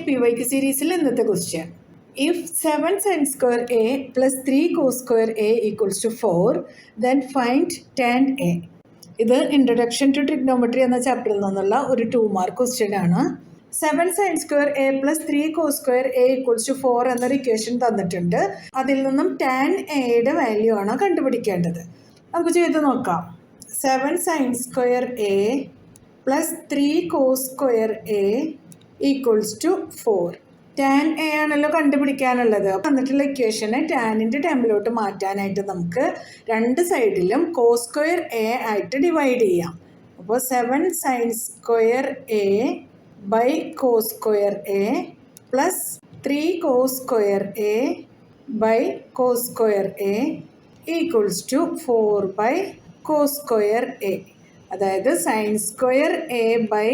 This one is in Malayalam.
PYQ സീരീസിൽ ഇന്നത്തെ question. If 7 sin square A plus 3 cos square A equals to 4, then find tan A. ഇത് ഇൻട്രൊഡക്ഷൻ ടു ട്രിഗ്നോമെട്രി എന്ന ചാപ്റ്ററിൽ നിന്നുള്ള ഒരു 2 മാർക്ക് ക്വസ്റ്റ്യൻ ആണ്. 7 sin square A plus 3 cos square A equals to 4 എന്നൊരു ഇക്വേഷൻ തന്നിട്ടുണ്ട്. അതിൽ നിന്നും tan Aയുടെ വാല്യൂ ആണ് കണ്ടുപിടിക്കേണ്ടത്. നമുക്ക് ചെയ്ത് നോക്കാം. 7 sin square A plus 3 cos square A equals to 4. tan A ആണല്ലോ കണ്ടുപിടിക്കാനുള്ളത്. തന്നിട്ടുള്ള ഇക്വേഷനെ ടാനിൻ്റെ ടേമിലോട്ട് മാറ്റാനായിട്ട് നമുക്ക് രണ്ട് സൈഡിലും കോസ് സ്ക്വയർ എ ആയിട്ട് ഡിവൈഡ് ചെയ്യാം. അപ്പോൾ 7 sin square A by cos square A plus 3 cos square A by cos square A equals to 4 by cos square A. അതായത് sin square A by